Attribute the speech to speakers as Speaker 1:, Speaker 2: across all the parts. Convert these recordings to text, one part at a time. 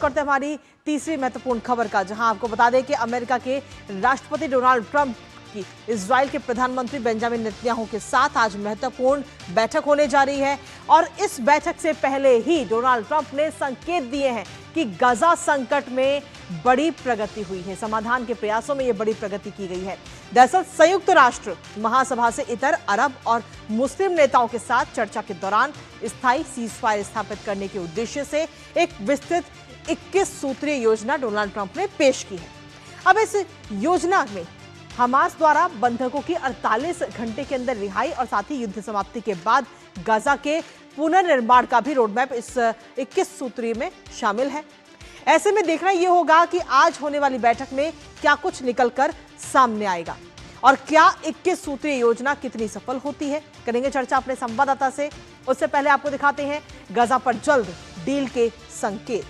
Speaker 1: करते हैं हमारी तीसरी महत्वपूर्ण खबर का, जहां आपको बता दें कि अमेरिका के राष्ट्रपति डोनाल्ड ट्रंप की इजराइल के प्रधानमंत्री बेंजामिन नेतन्याहू के साथ आज महत्वपूर्ण बैठक होने जा रही है। और इस बैठक से पहले ही डोनाल्ड ट्रंप ने संकेत दिए हैं कि गाजा संकट में बड़ी प्रगति हुई है, समाधान के प्रयासों में यह बड़ी प्रगति की गई है। दरअसल संयुक्त राष्ट्र महासभा से इतर अरब और मुस्लिम नेताओं के साथ चर्चा के दौरान स्थायी सीजफायर स्थापित करने के उद्देश्य से एक विस्तृत 21 सूत्रीय योजना डोनाल्ड ट्रंप ने पेश की है। अब इस योजना में हमास द्वारा बंधकों की 48 घंटे के अंदर रिहाई और साथ ही युद्ध समाप्ति के बाद गाजा के पुनर्निर्माण का भी रोडमैप इस 21 सूत्रीय में शामिल है। ऐसे में देखना यह होगा कि आज होने वाली बैठक में क्या कुछ निकलकर सामने आएगा और क्या 21 सूत्रीय योजना कितनी सफल होती है। करेंगे चर्चा अपने संवाददाता से। उससे पहले आपको दिखाते हैं गाजा पर जल्द डील के संकेत।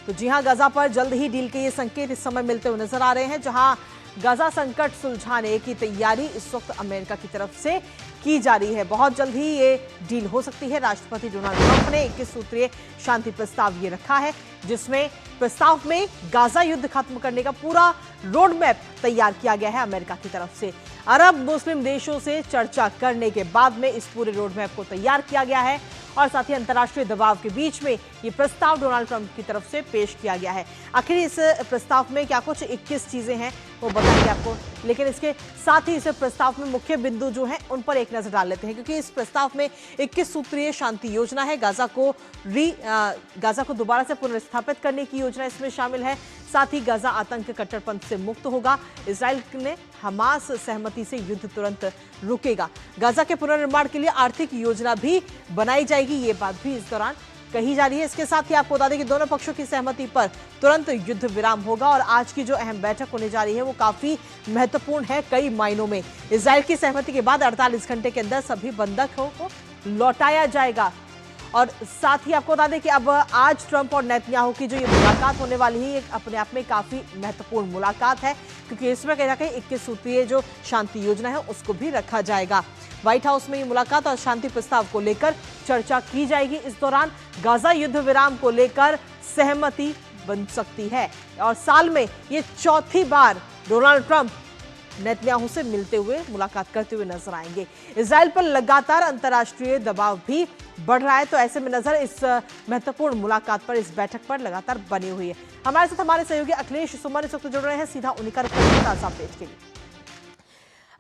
Speaker 1: तो जी हां, गाजा पर जल्द ही डील के ये संकेत इस समय मिलते हुए नजर आ रहे हैं, जहां गाजा संकट सुलझाने की तैयारी इस वक्त अमेरिका की तरफ से की जा रही है। बहुत जल्द ही ये डील हो सकती है। राष्ट्रपति डोनाल्ड ट्रंप ने 21 सूत्रीय शांति प्रस्ताव ये रखा है, जिसमें प्रस्ताव में गाजा युद्ध खत्म करने का पूरा रोड मैप तैयार किया गया है अमेरिका की तरफ से। अरब मुस्लिम देशों से चर्चा करने के बाद में इस पूरे रोड मैप को तैयार किया गया है और साथ ही अंतर्राष्ट्रीय दबाव के बीच में ये प्रस्ताव डोनाल्ड ट्रंप की तरफ से पेश किया गया है। आखिर इस प्रस्ताव में क्या कुछ 21 चीजें हैं वो बताएंगे आपको, लेकिन इसके साथ ही इस प्रस्ताव में मुख्य बिंदु जो हैं उन पर एक नजर डाल लेते हैं, क्योंकि इस प्रस्ताव में 21 सूत्रीय शांति योजना है। गाजा को दोबारा से पुनर्स्थापित करने की योजना इसमें शामिल है। साथ ही गाजा आतंक कट्टरपंथ से मुक्त होगा। इजराइल ने हमास सहमति से युद्ध तुरंत रुकेगा। गाजा के पुनर्निर्माण के लिए आर्थिक योजना भी बनाई जाएगी, ये बात भी इस दौरान कही जा रही है। इसके साथ ही आपको बता दें कि दोनों पक्षों की सहमति पर तुरंत युद्ध विराम होगा और आज की जो अहम बैठक होने जा रही है वो काफी महत्वपूर्ण है कई मायनों में। इजराइल की सहमति के बाद 48 घंटे के अंदर सभी बंधकों को लौटाया जाएगा। और साथ ही आपको बता दें कि अब आज ट्रंप और नेतन्याहू की जो ये मुलाकात होने वाली है, ये अपने आप में काफी महत्वपूर्ण मुलाकात है, क्योंकि इसमें कहीं ना कहीं 21 सूत्रीय जो शांति योजना है उसको भी रखा जाएगा। व्हाइट हाउस में ये मुलाकात और शांति प्रस्ताव को लेकर चर्चा की जाएगी। इस दौरान गाजा युद्ध विराम को लेकर सहमति बन सकती है और साल में ये चौथी बार डोनाल्ड ट्रंप नेतन्याहू से मिलते हुए मुलाकात करते हुए नजर आएंगे। इजराइल पर लगातार अंतर्राष्ट्रीय दबाव भी बढ़ रहा है, तो ऐसे में नजर इस महत्वपूर्ण मुलाकात पर, इस बैठक पर लगातार बनी हुई है। हमारे साथ हमारे सहयोगी अखिलेश सुमन इस वक्त जुड़ रहे हैं, सीधा उन्हीं का ताजा अपडेट के लिए।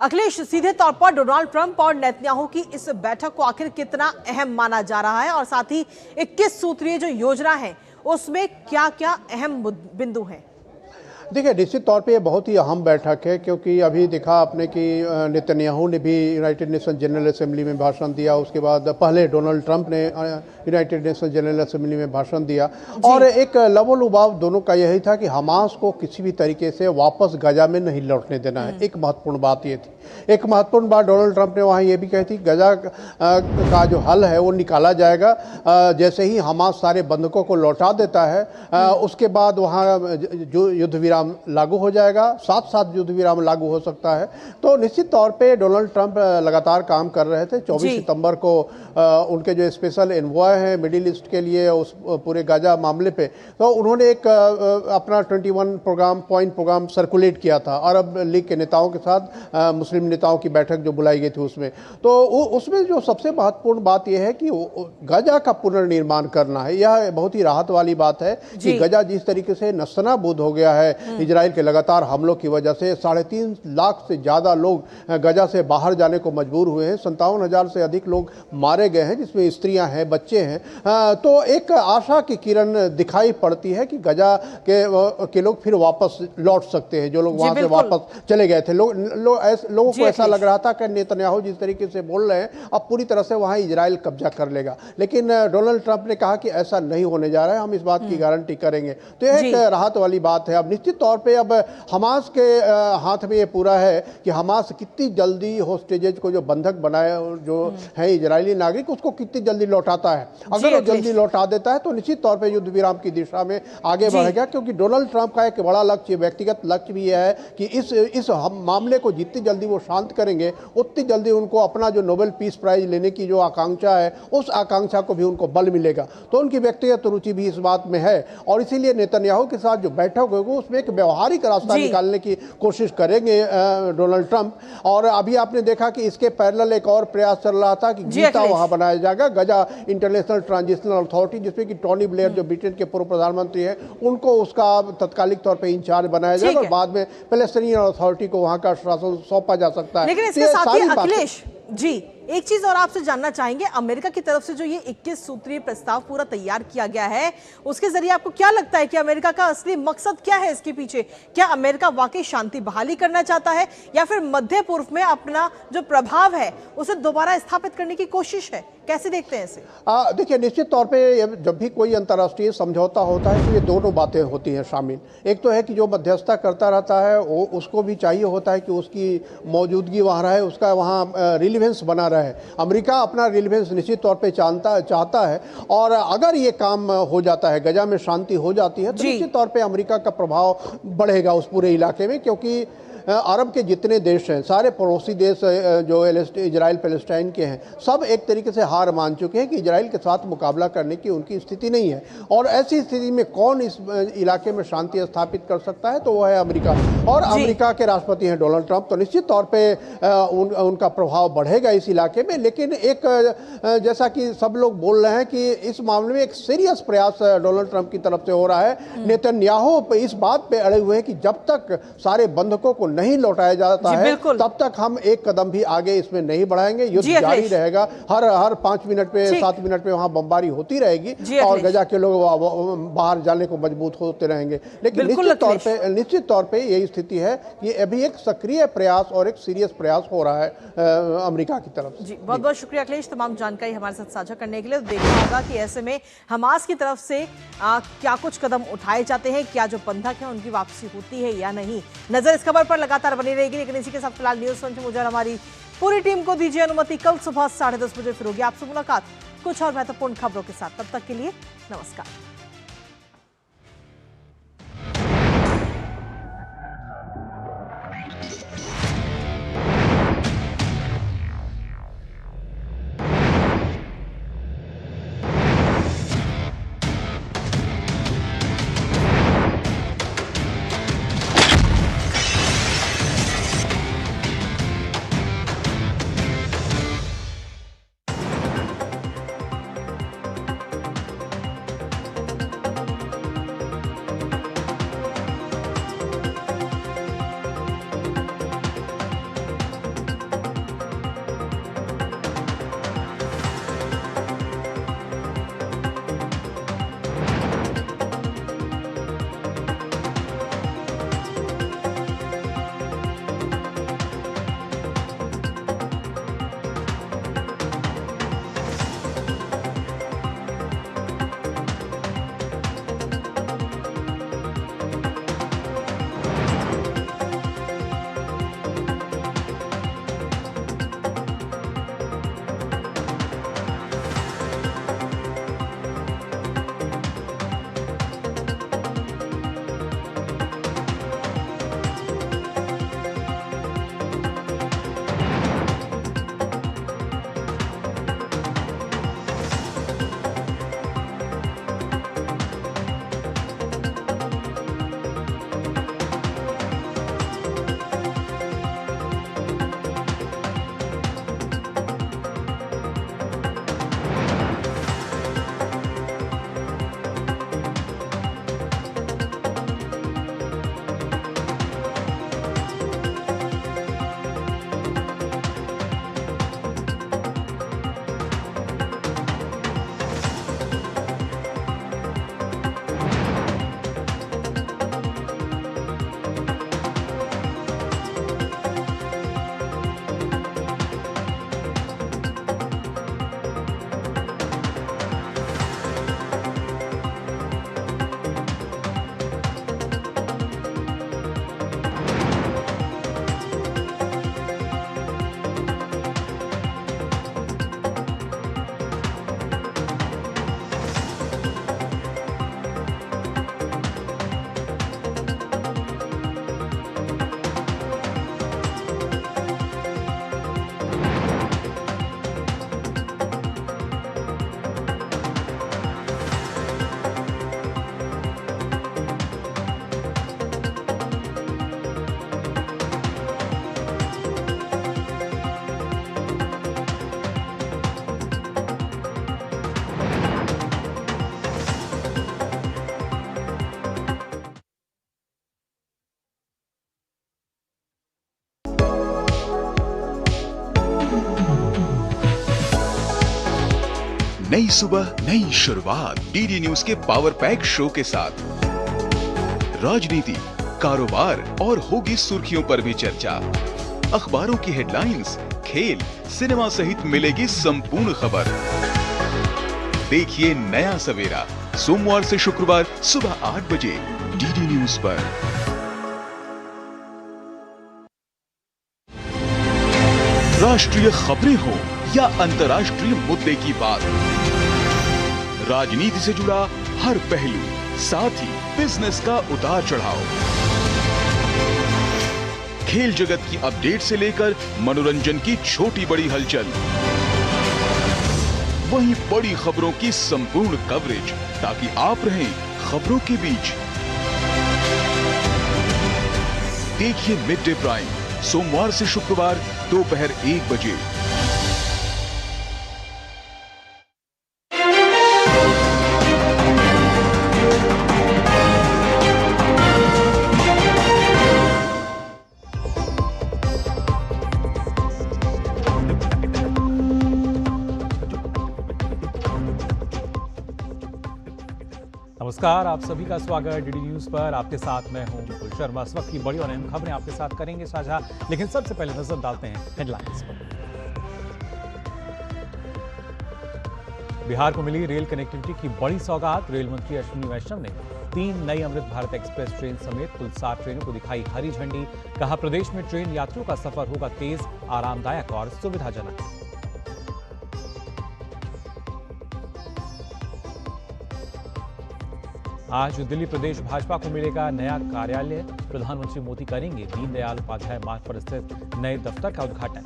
Speaker 1: अखिलेश, सीधे तौर पर डोनाल्ड ट्रंप और नेतन्याहू की इस बैठक को आखिर कितना अहम माना जा रहा है और साथ ही 21 सूत्रीय जो योजना है उसमें क्या क्या अहम बिंदु हैं?
Speaker 2: देखिए, निश्चित तौर पे ये बहुत ही अहम बैठक है, क्योंकि अभी देखा आपने कि नेतन्याहू ने भी यूनाइटेड नेशन जनरल असेंबली में भाषण दिया, उसके बाद पहले डोनाल्ड ट्रंप ने यूनाइटेड नेशन जनरल असेंबली में भाषण दिया और एक लबोलुबाव दोनों का यही था कि हमास को किसी भी तरीके से वापस गाजा में नहीं लौटने देना है। एक महत्वपूर्ण बात ये थी। एक महत्वपूर्ण बात डोनाल्ड ट्रंप ने वहाँ ये भी कही थी, गाजा का जो हल है वो निकाला जाएगा जैसे ही हमास सारे बंधकों को लौटा देता है, उसके बाद वहाँ जो युद्ध विराम लागू हो जाएगा, साथ साथ युद्ध विराम लागू हो सकता है। तो निश्चित तौर पे डोनाल्ड ट्रंप लगातार काम कर रहे थे। 24 सितंबर को उनके जो स्पेशल एनवॉय हैं मिडिल ईस्ट के लिए उस पूरे गाजा मामले पे, तो उन्होंने एक अपना 21 पॉइंट प्रोग्राम सर्कुलेट किया था अरब लीग के नेताओं के साथ, मुस्लिम नेताओं की बैठक जो बुलाई गई थी उसमें। तो उसमें जो सबसे महत्वपूर्ण बात यह है कि गाजा का पुनर्निर्माण करना है। यह बहुत ही राहत वाली बात है कि गाजा जिस तरीके से नस्तनाबूद हो गया है इजराइल के लगातार हमलों की वजह से, 3.5 लाख से ज़्यादा लोग गाजा से बाहर जाने को मजबूर हुए हैं, 57,000 से अधिक लोग मारे गए हैं, जिसमें स्त्रियां हैं, बच्चे हैं। तो एक आशा की किरण दिखाई पड़ती है कि गाजा के लोग फिर वापस लौट सकते हैं, जो लोग वहाँ से वापस चले गए थे। लोगों को ऐसा लग रहा था कि नेतन्याहू जिस तरीके से बोल रहे हैं अब पूरी तरह से वहाँ इजराइल कब्जा कर लेगा, लेकिन डोनाल्ड ट्रंप ने कहा कि ऐसा नहीं होने जा रहा है, हम इस बात की गारंटी करेंगे। तो यह एक राहत वाली बात है। अब निश्चित तौर पे अब हमास के हाथ में ये पूरा है कि हमास कितनी जल्दी होस्टेजेज को जो बंधक बनाए जो है इजरायली नागरिक उसको कितनी जल्दी लौटाता है। अगर वो जल्दी लौटा देता है तो निश्चित तौर पे युद्ध विराम की दिशा में आगे बढ़ेगा, क्योंकि डोनाल्ड ट्रंप का एक बड़ा लक्ष्य, व्यक्तिगत लक्ष्य भी यह है कि इस मामले को जितनी जल्दी वो शांत करेंगे उतनी जल्दी उनको अपना जो नोबेल पीस प्राइज लेने की जो आकांक्षा है उस आकांक्षा को भी उनको बल मिलेगा। तो उनकी व्यक्तिगत रुचि भी इस बात में है और इसीलिए नेतन्याहू के साथ जो बैठक होगी उसमें एक व्यवहारिक रास्ता निकालने की कोशिश करेंगे डोनाल्ड ट्रंप। और अभी आपने देखा कि इसके पैरेलल एक और प्रयास चल रहा था कि गीता वहां बनाया जाएगा, गजा इंटरनेशनल ट्रांजिशनल अथॉरिटी, जिसमें कि टोनी ब्लेयर जो ब्रिटेन के पूर्व प्रधानमंत्री है उनको उसका तत्कालिक तौर पे इंचार्ज बनाया जाएगा और बाद में पैलेस्टीनियन अथॉरिटी को वहां का शासन सौंपा जा सकता है।
Speaker 1: लेकिन इसके साथ ही अखिलेश जी एक चीज और आपसे जानना चाहेंगे, अमेरिका की तरफ से जो ये 21 सूत्रीय प्रस्ताव पूरा तैयार किया गया है उसके जरिए आपको क्या लगता है कि अमेरिका का असली मकसद क्या है इसके पीछे? क्या अमेरिका वाकई शांति बहाली करना चाहता है या फिर मध्य पूर्व में अपना जो प्रभाव है उसे दोबारा स्थापित करने की कोशिश है? कैसे देखते हैं इसे?
Speaker 2: देखिए, निश्चित तौर पे जब भी कोई अंतर्राष्ट्रीय समझौता होता है तो ये दोनों बातें होती हैं शामिल। एक तो है कि जो मध्यस्थता करता रहता है वो उसको भी चाहिए होता है कि उसकी मौजूदगी वहाँ रहे, उसका वहाँ रिलेवेंस बना रहे। अमेरिका अपना रिलेवेंस निश्चित तौर पे चाहता है और अगर ये काम हो जाता है, गजा में शांति हो जाती है तो निश्चित तौर पे अमेरिका का प्रभाव बढ़ेगा उस पूरे इलाके में, क्योंकि अरब के जितने देश हैं, सारे पड़ोसी देश जो इजराइल पैलेस्टाइन के हैं, सब एक तरीके से हार मान चुके हैं कि इजराइल के साथ मुकाबला करने की उनकी स्थिति नहीं है। और ऐसी स्थिति में कौन इस इलाके में शांति स्थापित कर सकता है? तो वो है अमेरिका। और अमेरिका के राष्ट्रपति हैं डोनाल्ड ट्रंप, तो निश्चित तौर पे उनका प्रभाव बढ़ेगा इस इलाके में। लेकिन एक जैसा कि सब लोग बोल रहे हैं कि इस मामले में एक सीरियस प्रयास डोनाल्ड ट्रंप की तरफ से हो रहा है। नेतन्याहू इस बात पे अड़े हुए हैं कि जब तक सारे बंधकों को नहीं लौटाया जाता है तब तक हम एक कदम भी आगे इसमें नहीं बढ़ाएंगे। युद्ध जारी रहेगा, हर 5 मिनट पे 7 मिनट पे वहां बमबारी होती रहेगी और गजा के लोग बाहर जाने को मजबूत होते रहेंगे। लेकिन निश्चित तौर पे यही स्थिति है कि अभी एक सक्रिय प्रयास और एक सीरियस प्रयास हो रहा है अमेरिका की तरफ से।
Speaker 1: बहुत बहुत शुक्रिया अखिलेश, तमाम जानकारी हमारे साथ साझा करने के लिए। देखना होगा कि ऐसे में हमास की तरफ से क्या कुछ कदम उठाए जाते हैं, क्या जो बंधक है उनकी वापसी होती है या नहीं। नजर इस खबर पर लगातार बनी रहेगी। लेकिन इसी के साथ फिलहाल न्यूज़ वन से मुझे और हमारी पूरी टीम को दीजिए अनुमति। कल सुबह 10:30 बजे फिर होगी आपसे मुलाकात कुछ और महत्वपूर्ण खबरों के साथ। तब तक के लिए नमस्कार।
Speaker 3: नई सुबह नई शुरुआत डीडी न्यूज के पावर पैक शो के साथ राजनीति, कारोबार और होगी सुर्खियों पर भी चर्चा। अखबारों की हेडलाइंस, खेल, सिनेमा सहित मिलेगी संपूर्ण खबर। देखिए नया सवेरा सोमवार से शुक्रवार सुबह 8 बजे डीडी न्यूज पर। राष्ट्रीय खबरें हो या अंतर्राष्ट्रीय मुद्दे की बात, राजनीति से जुड़ा हर पहलू, साथ ही बिजनेस का उतार चढ़ाव, खेल जगत की अपडेट से लेकर मनोरंजन की छोटी बड़ी हलचल, वहीं बड़ी खबरों की संपूर्ण कवरेज, ताकि आप रहें खबरों के बीच। देखिए मिड डे प्राइम सोमवार से शुक्रवार दोपहर 1 बजे।
Speaker 4: नमस्कार, आप सभी का स्वागत डीडी न्यूज पर। आपके साथ मैं हूं मुकुल शर्मा। इस वक्त की बड़ी और अहम खबरें आपके साथ करेंगे साझा, लेकिन सबसे पहले नजर डालते हैं हेडलाइंस पर। बिहार को मिली रेल कनेक्टिविटी की बड़ी सौगात। रेल मंत्री अश्विनी वैष्णव ने 3 नई अमृत भारत एक्सप्रेस ट्रेन समेत कुल 7 ट्रेनों को दिखाई हरी झंडी। कहा, प्रदेश में ट्रेन यात्रियों का सफर होगा तेज, आरामदायक और सुविधाजनक। आज दिल्ली प्रदेश भाजपा को मिलेगा नया कार्यालय। प्रधानमंत्री मोदी करेंगे दीनदयाल उपाध्याय मार्ग पर स्थित नए दफ्तर का उद्घाटन।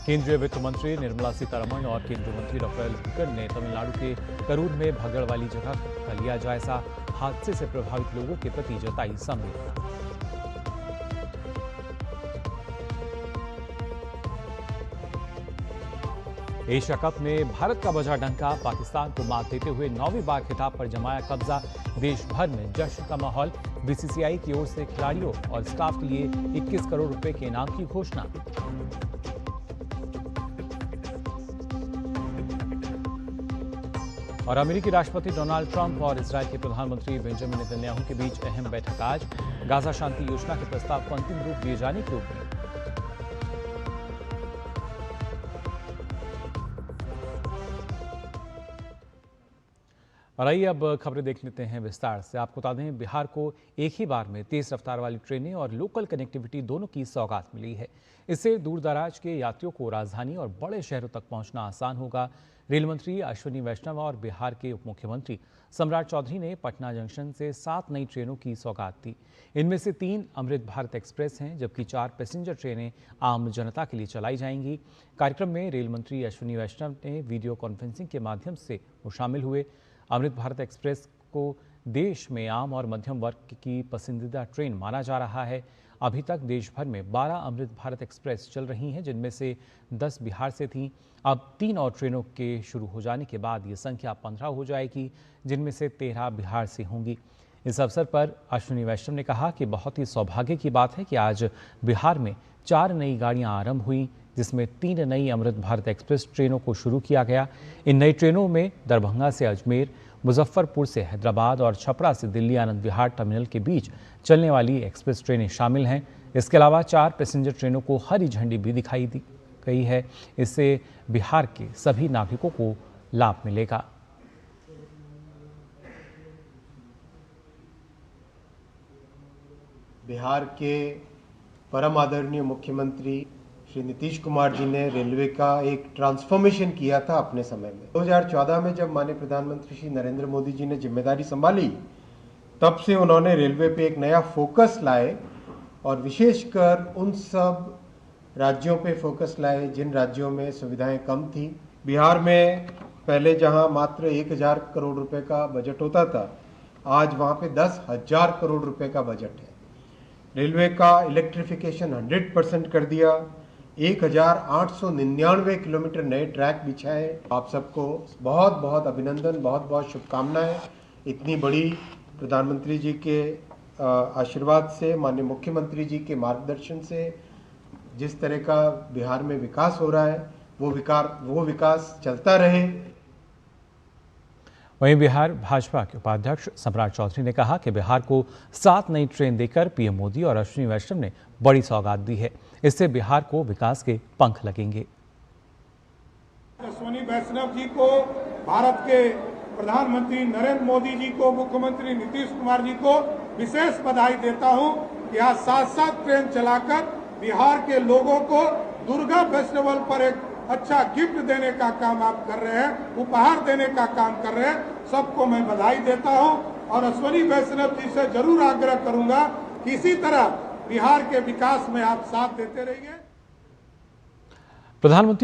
Speaker 4: केंद्रीय वित्त मंत्री निर्मला सीतारमण और केंद्रीय मंत्री डॉक्टर एल मुरुगन ने तमिलनाडु के करूर में भगड़ वाली जगह का लिया जायजा। हादसे से प्रभावित लोगों के प्रति जताई संवेदना। एशिया कप में भारत का बजा डंका। पाकिस्तान को मात देते हुए 9वीं बार खिताब पर जमाया कब्जा। देश भर में जश्न का माहौल। बीसीसीआई की ओर से खिलाड़ियों और स्टाफ के लिए 21 करोड़ रुपए के इनाम की घोषणा। और अमेरिकी राष्ट्रपति डोनाल्ड ट्रंप और इजरायल के प्रधानमंत्री बेंजामिन नेतन्याहू के बीच अहम बैठक आज। गाजा शांति योजना के प्रस्ताव को अंतिम रूप दिए जाने की उम्मीद। और आइए अब खबरें देख लेते हैं विस्तार से। आपको बता दें, बिहार को एक ही बार में तेज रफ्तार वाली ट्रेनें और लोकल कनेक्टिविटी दोनों की सौगात मिली है। इससे दूर दराज के यात्रियों को राजधानी और बड़े शहरों तक पहुंचना आसान होगा। रेल मंत्री अश्विनी वैष्णव और बिहार के उप मुख्यमंत्री सम्राट चौधरी ने पटना जंक्शन से 7 नई ट्रेनों की सौगात दी। इनमें से 3 अमृत भारत एक्सप्रेस हैं, जबकि 4 पैसेंजर ट्रेनें आम जनता के लिए चलाई जाएंगी। कार्यक्रम में रेल मंत्री अश्विनी वैष्णव ने वीडियो कॉन्फ्रेंसिंग के माध्यम से शामिल हुए। अमृत भारत एक्सप्रेस को देश में आम और मध्यम वर्ग की पसंदीदा ट्रेन माना जा रहा है। अभी तक देश भर में 12 अमृत भारत एक्सप्रेस चल रही हैं, जिनमें से 10 बिहार से थीं। अब 3 और ट्रेनों के शुरू हो जाने के बाद ये संख्या 15 हो जाएगी, जिनमें से 13 बिहार से होंगी। इस अवसर पर अश्विनी वैष्णव ने कहा कि बहुत ही सौभाग्य की बात है कि आज बिहार में 4 नई गाड़ियां आरंभ हुई, जिसमें 3 नई अमृत भारत एक्सप्रेस ट्रेनों को शुरू किया गया। इन नई ट्रेनों में दरभंगा से अजमेर, मुजफ्फरपुर से हैदराबाद और छपरा से दिल्ली आनंद विहार टर्मिनल के बीच चलने वाली एक्सप्रेस ट्रेनें शामिल हैं। इसके अलावा 4 पैसेंजर ट्रेनों को हरी झंडी भी दिखाई दी गई है। इससे बिहार के सभी नागरिकों को लाभ मिलेगा।
Speaker 5: बिहार के परम आदरणीय मुख्यमंत्री श्री नीतीश कुमार जी ने रेलवे का एक ट्रांसफॉर्मेशन किया था अपने समय में। 2014 में जब माननीय प्रधानमंत्री श्री नरेंद्र मोदी जी ने जिम्मेदारी संभाली, तब से उन्होंने रेलवे पे एक नया फोकस लाए और विशेषकर उन सब राज्यों पे फोकस लाए जिन राज्यों में सुविधाएं कम थी। बिहार में पहले जहां मात्र 1000 करोड़ रुपए का बजट होता था, आज वहां पे 10,000 करोड़ रुपए का बजट है। रेलवे का इलेक्ट्रिफिकेशन 100% कर दिया। 1899 किलोमीटर नए ट्रैक बिछाए। आप सबको बहुत बहुत अभिनंदन, बहुत बहुत शुभकामनाएं। इतनी बड़ी प्रधानमंत्री जी के आशीर्वाद से, माननीय मुख्यमंत्री जी के मार्गदर्शन से जिस तरह का बिहार में विकास हो रहा है वो विकास चलता रहे।
Speaker 4: वहीं बिहार भाजपा के उपाध्यक्ष सम्राट चौधरी ने कहा कि बिहार को 7 नई ट्रेन देकर पीएम मोदी और अश्विनी वैष्णव ने बड़ी सौगात दी है। इससे बिहार को विकास के पंख लगेंगे।
Speaker 6: अश्विनी वैष्णव जी को, भारत के प्रधानमंत्री नरेंद्र मोदी जी को, मुख्यमंत्री नीतीश कुमार जी को विशेष बधाई देता हूं कि आज 7 ट्रेन चलाकर बिहार के लोगों को दुर्गा फेस्टिवल पर एक अच्छा गिफ्ट देने का काम आप कर रहे हैं, उपहार देने का काम कर रहे हैं। सबको मैं बधाई देता हूं और अश्विनी वैष्णव जी से जरूर आग्रह करूंगा कि इसी तरह बिहार के विकास में आप साथ देते रहिए।
Speaker 4: प्रधानमंत्री